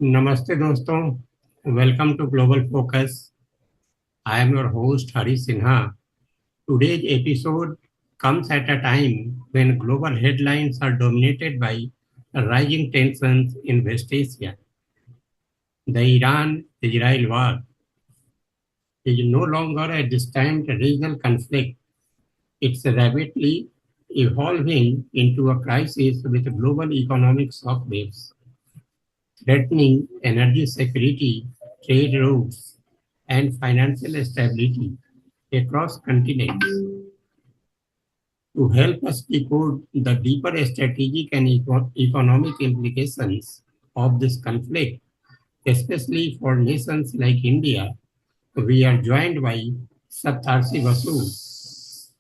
Namaste दोस्तों, welcome to Global Focus. I am your host Hari Sinha. Today's episode comes at a time when global headlines are dominated by rising tensions in West Asia. The Iran-Israel war is no longer a distant regional conflict. It's rapidly evolving into a crisis with global economic shockwaves, threatening energy security, trade routes, and financial stability across continents. To help us decode the deeper strategic and economic implications of this conflict, especially for nations like India, we are joined by Saptarshi Basu,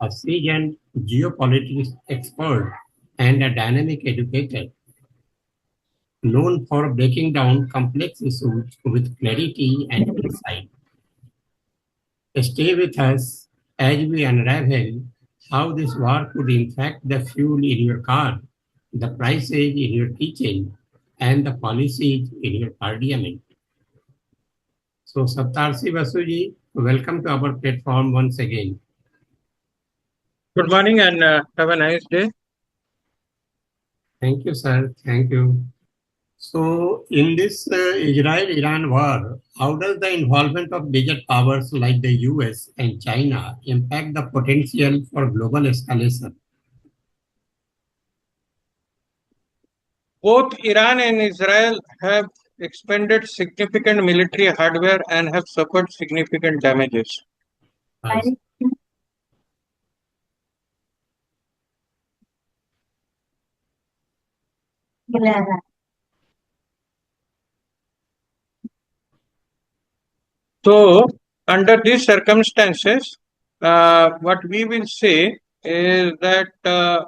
a seasoned geopolitics expert and a dynamic educator, known for breaking down complex issues with clarity and insight. Stay with us as we unravel how this war could impact the fuel in your car, the prices in your kitchen, and the policies in your parliament. So, Saptarshi Basuji, welcome to our platform once again. Good morning and have a nice day. Thank you, sir. Thank you. So, in this Israel-Iran war, how does the involvement of major powers like the US and China impact the potential for global escalation? Both Iran and Israel have expended significant military hardware and have suffered significant damages. Yes. So, under these circumstances, what we will say is that uh,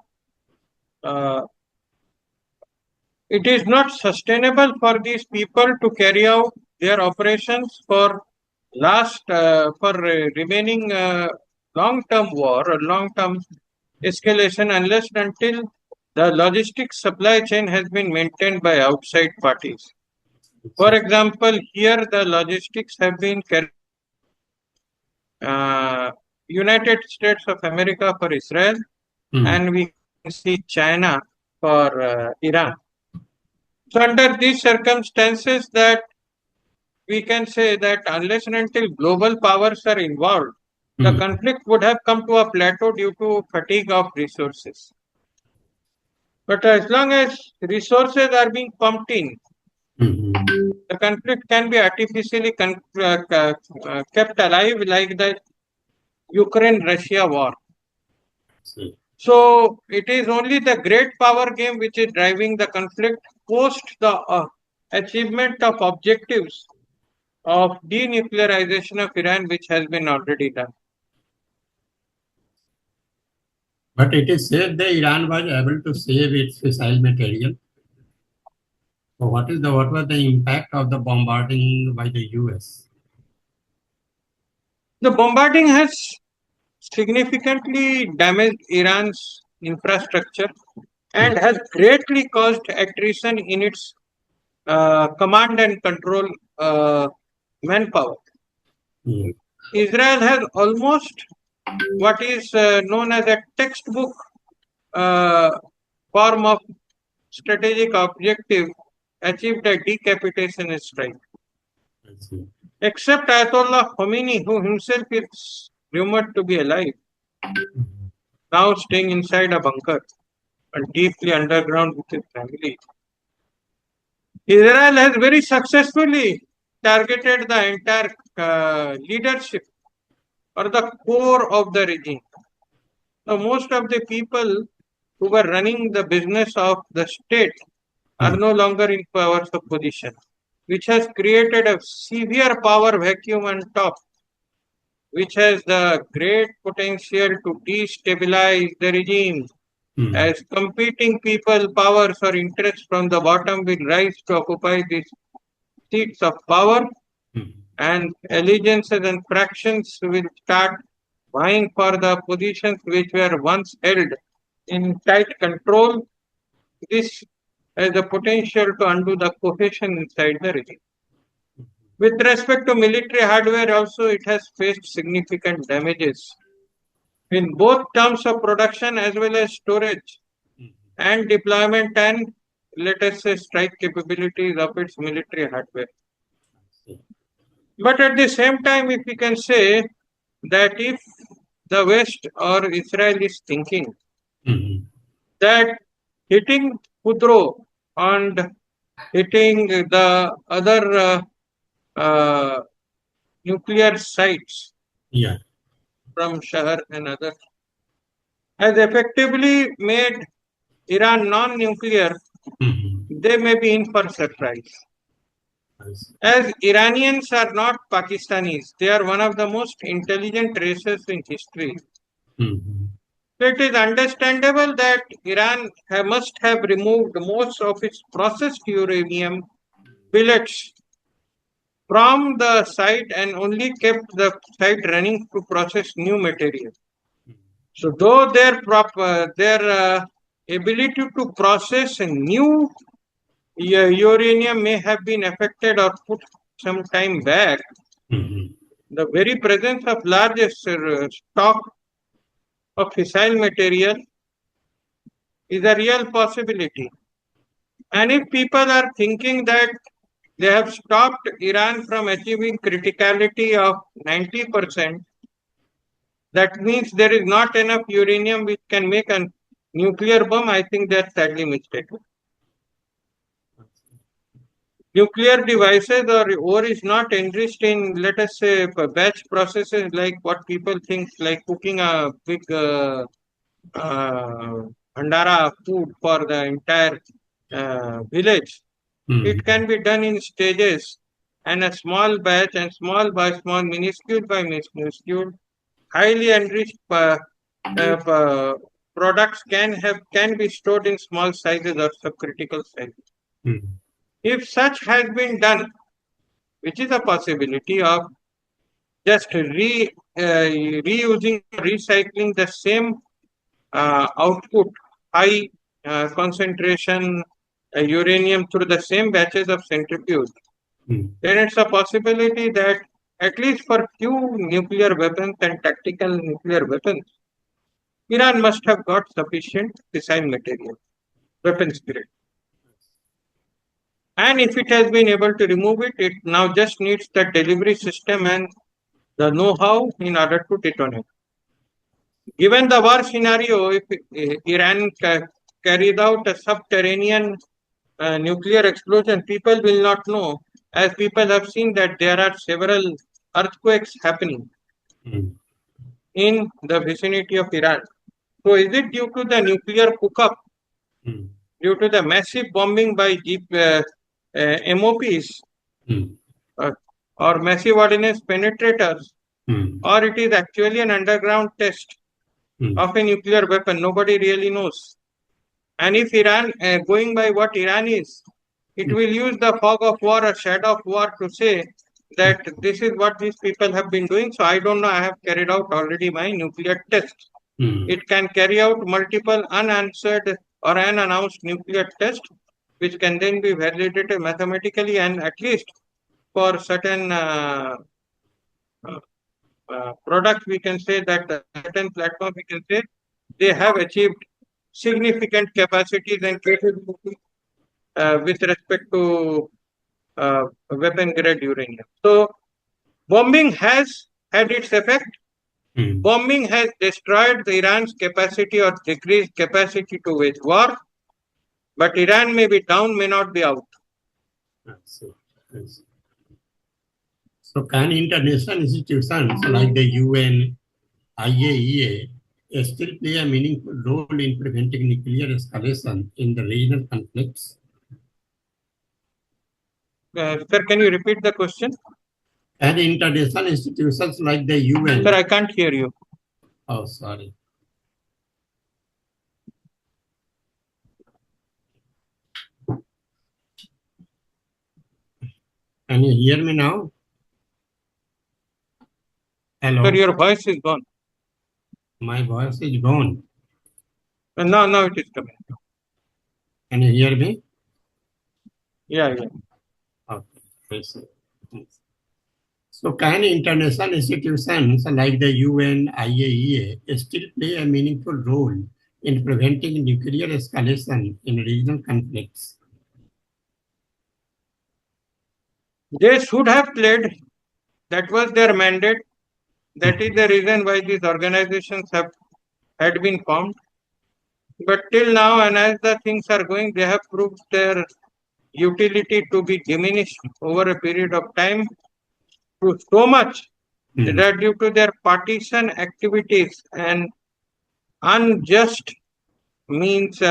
it is not sustainable for these people to carry out their operations for remaining long-term war or long-term escalation unless and until the logistics supply chain has been maintained by outside parties. For example, here the logistics have been United States of America for Israel, and we can see China for Iran. So under these circumstances, that we can say that unless and until global powers are involved, the conflict would have come to a plateau due to fatigue of resources. But as long as resources are being pumped in, the conflict can be artificially kept alive, like the Ukraine-Russia war. So it is only the great power game which is driving the conflict post the achievement of objectives of denuclearization of Iran, which has been already done. But it is said that Iran was able to save its fissile material. So what was the impact of the bombarding by the US? The bombarding has significantly damaged Iran's infrastructure and has greatly caused attrition in its command and control manpower. Israel has almost what is known as a textbook form of strategic objective achieved a decapitation strike. Except Ayatollah Khomeini, who himself is rumored to be alive, now staying inside a bunker and deeply underground with his family. Israel has very successfully targeted the entire leadership or the core of the regime. Now, most of the people who were running the business of the state are no longer in powers of position, which has created a severe power vacuum on top, which has the great potential to destabilize the regime as competing people, powers, or interests from the bottom will rise to occupy these seats of power, and allegiances and fractions will start vying for the positions which were once held in tight control. This has the potential to undo the cohesion inside the region. With respect to military hardware, also it has faced significant damages in both terms of production as well as storage and deployment and, let us say, strike capabilities of its military hardware. But at the same time, if we can say that if the West or Israel is thinking that hitting Kudro and hitting the other uh, nuclear sites Yeah. from Shahar and others has effectively made Iran non-nuclear, they may be in for surprise. As Iranians are not Pakistanis, they are one of the most intelligent races in history. So it is understandable that Iran must have removed most of its processed uranium pellets from the site and only kept the site running to process new material. So though their ability to process a new uranium may have been affected or put some time back, the very presence of large stock of fissile material is a real possibility. And if people are thinking that they have stopped Iran from achieving criticality of 90%, that means there is not enough uranium which can make a nuclear bomb. I think that's sadly mistaken. Nuclear devices or is not enriched in, let us say, batch processes like what people think, like cooking a big bhandara food for the entire village. It can be done in stages and a small batch and small by small, minuscule by minuscule, highly enriched products can be stored in small sizes or subcritical sizes. If such has been done, which is a possibility of just reusing, recycling the same output, high concentration uranium through the same batches of centrifuge, then it's a possibility that at least for few nuclear weapons and tactical nuclear weapons, Iran must have got sufficient fissile material, weapons grade. And if it has been able to remove it, it now just needs the delivery system and the know-how in order to detonate. Given the war scenario, if Iran carries out a subterranean nuclear explosion, people will not know, as people have seen that there are several earthquakes happening in the vicinity of Iran. So is it due to the nuclear cook-up, due to the massive bombing by MOPs or massive ordnance penetrators, or it is actually an underground test of a nuclear weapon? Nobody really knows. And if Iran, going by what Iran is, it will use the fog of war or shadow of war to say that this is what these people have been doing. So I don't know, I have carried out already my nuclear test. It can carry out multiple unanswered or unannounced nuclear tests, which can then be validated mathematically, and at least for certain products, we can say that certain platforms, we can say they have achieved significant capacities and capabilities with respect to weapon grade uranium. So bombing has had its effect. Bombing has destroyed Iran's capacity or decreased capacity to wage war, but Iran may be down, may not be out. So can international institutions like the UN, IAEA still play a meaningful role in preventing nuclear escalation in the regional conflicts? Sir, can you repeat the question? And international institutions like the UN. Sir, I can't hear you. Oh, sorry. Can you hear me now? Hello. Sir, your voice is gone. My voice is gone. Now it is coming. Can you hear me? Yeah, yeah. Okay. I see. So can international institutions like the UN, IAEA still play a meaningful role in preventing nuclear escalation in regional conflicts? They should have played. That was their mandate. That is Mhm. the reason why these organizations have had been formed. But till now, and as the things are going, they have proved their utility to be diminished over a period of time to so much Mhm. that due to their partisan activities and unjust means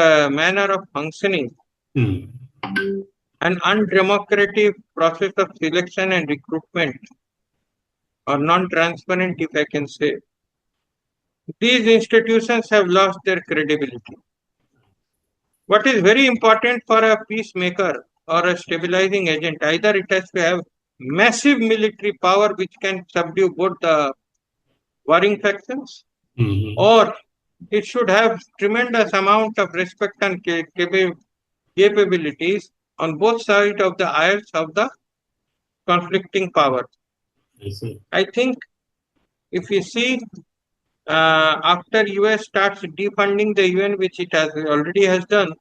manner of functioning, Mhm. an undemocratic process of selection and recruitment, or non-transparent, if I can say, these institutions have lost their credibility. What is very important for a peacemaker or a stabilizing agent, either it has to have massive military power which can subdue both the warring factions, Mhm. or it should have tremendous amount of respect and capabilities on both sides of the aisles of the conflicting power. I see. I think if you see after US starts defunding the UN, which it has already has done,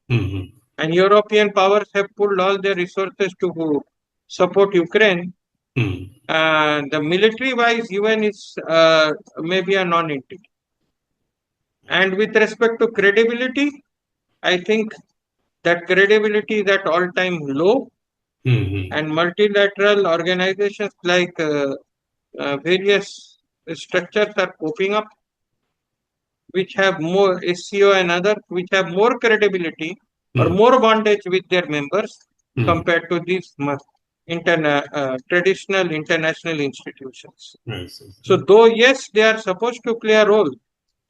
Mhm. and European powers have pulled all their resources to support Ukraine, Mhm. the military-wise UN is maybe a non-entity. And with respect to credibility, I think that credibility is at all-time low, Mhm. and multilateral organizations like various structures are popping up, which have more SCO and others, which have more credibility or Mhm. more bondage with their members Mhm. compared to these traditional international institutions. I see. So, though yes, they are supposed to play a role,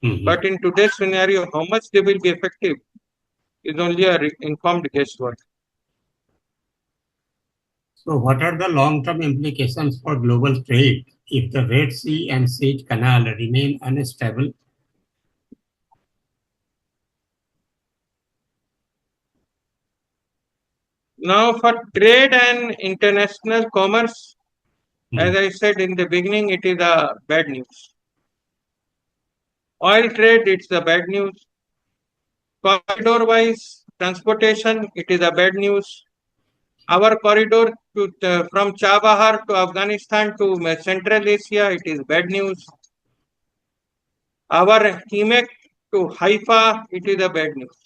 Mhm. but in today's scenario, how much they will be effective is only a informed guesswork. So what are the long-term implications for global trade if the Red Sea and Suez Canal remain unstable? Now, for trade and international commerce, as Mhm. I said in the beginning, it is a bad news. Oil trade, it's the bad news. Corridor wise, transportation, it is a bad news. Our corridor from Chabahar to Afghanistan to Central Asia, it is bad news. Our Himek to Haifa, it is a bad news.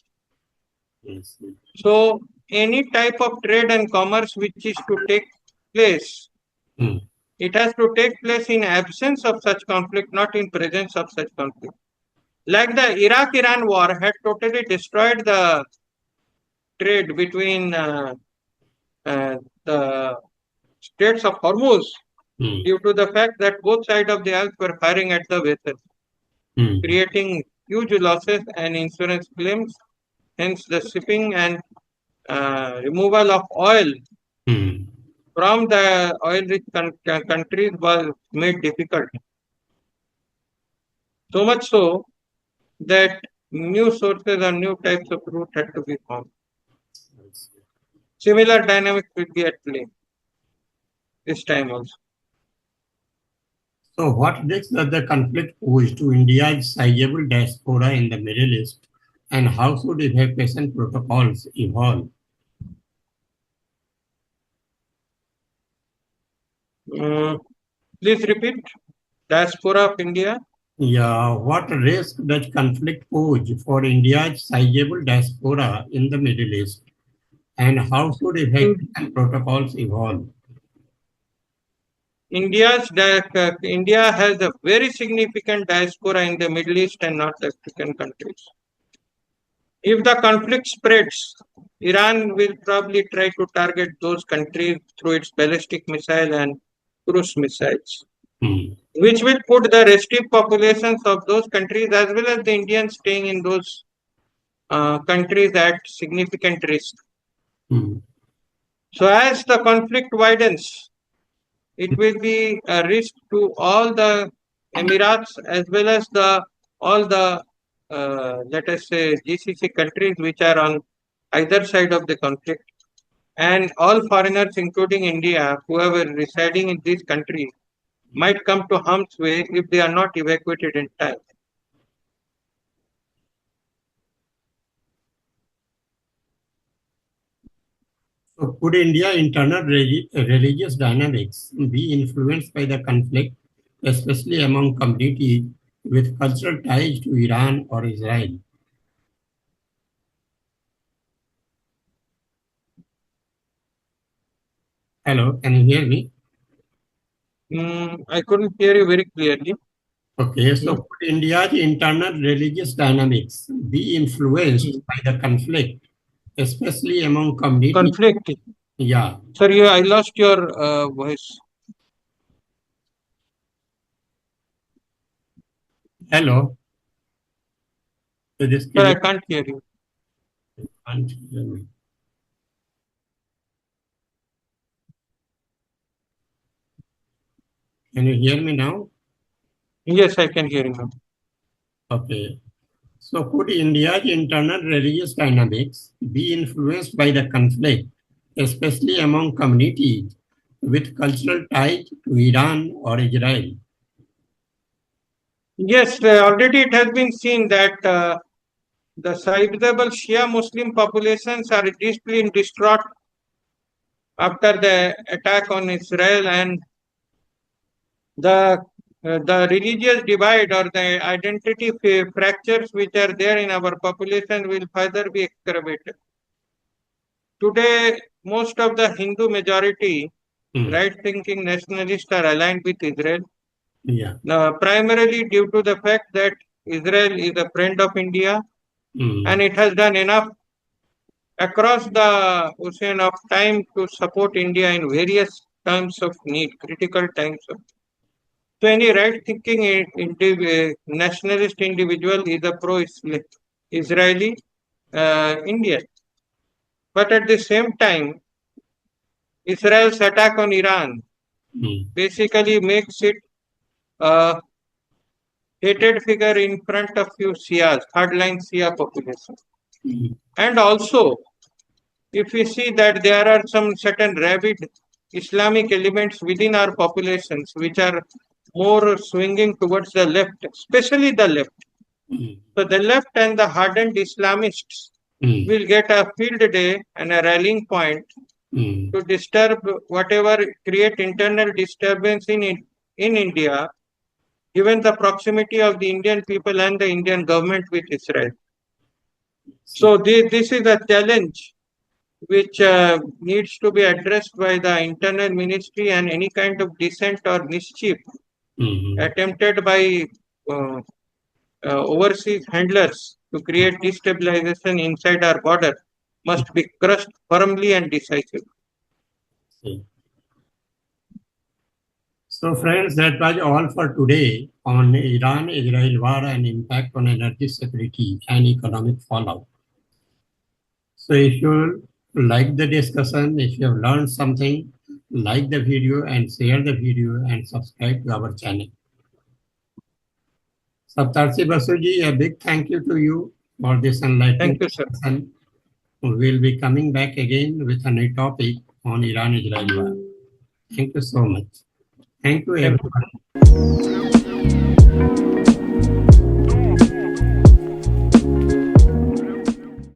Yes. So, any type of trade and commerce which is to take place, Mhm. it has to take place in absence of such conflict, not in presence of such conflict. Like the Iraq-Iran war had totally destroyed the trade between the Straits of Hormuz Mhm. due to the fact that both sides of the Alps were firing at the vessels, Mhm. creating huge losses and insurance claims. Hence, the shipping and removal of oil Mhm. from the oil-rich countries was made difficult. So much so that new sources and new types of route had to be found. Similar dynamics will be at play this time also. So what risks does the conflict pose to India's sizable diaspora in the Middle East, and how should evacuation protocols evolve? Mm, please repeat. Diaspora of India. Yeah, what risk does conflict pose for India's sizable diaspora in the Middle East, and how should In evacuation protocols evolve? India has a very significant diaspora in the Middle East and North African countries. If the conflict spreads, Iran will probably try to target those countries through its ballistic missile and cruise missiles, Hmm. which will put the restive populations of those countries as well as the Indians staying in those countries at significant risk. Hmm. So, as the conflict widens, it will be a risk to all the Emirates as well as the all the let us say GCC countries which are on either side of the conflict. and all foreigners, including India, who are residing in this country, might come to harm's way if they are not evacuated in time. So could India internal religious dynamics be influenced by the conflict, especially among communities with cultural ties to Iran or Israel? Hello, can you hear me? I couldn't hear you very clearly. Okay, so Hmm? could India's internal religious dynamics be influenced Hmm. by the conflict, especially among communities? Conflict. Yeah. Sorry, I lost your voice. Hello. So this Sir, I clear. can't hear you. Can't hear me. Can you hear me now? Yes, I can hear you now. Okay. So could India's internal religious dynamics be influenced by the conflict, especially among communities with cultural ties to Iran or Israel? Yes, already it has been seen that the sizable Shia Muslim populations are deeply distraught after the attack on Israel, and the the religious divide or the identity fractures which are there in our population will further be exacerbated. Today, most of the Hindu majority Hmm. right-thinking nationalists are aligned with Israel, Yeah. primarily due to the fact that Israel is a friend of India Hmm. and it has done enough across the ocean of time to support India in various times of need, critical times of. So any right-thinking nationalist individual is a pro-Israeli Indian. But at the same time, Israel's attack on Iran Hmm. basically makes it a hated figure in front of few Shias, hardline Shia population. Hmm. And also, if we see that there are some certain rabid Islamic elements within our populations which are more swinging towards the left, especially the left. Hmm. So the left and the hardened Islamists Hmm. will get a field day and a rallying point Hmm. to disturb whatever create internal disturbance in India, given the proximity of the Indian people and the Indian government with Israel. So this is a challenge which needs to be addressed by the internal ministry, and any kind of dissent or mischief Hmm. attempted by uh, overseas handlers to create destabilization inside our border must be crushed firmly and decisively. Hmm. So, friends, that was all for today on Iran Israel war and impact on energy security and economic fallout. So, if you like the discussion, if you have learned something, like the video and share the video and subscribe to our channel. Saptarshi Basu ji, a big thank you to you for this enlightening Thank you, sir. discussion. We'll be coming back again with a new topic on Iran Israel war. Thank you so much. Thank you, Thank you. everyone.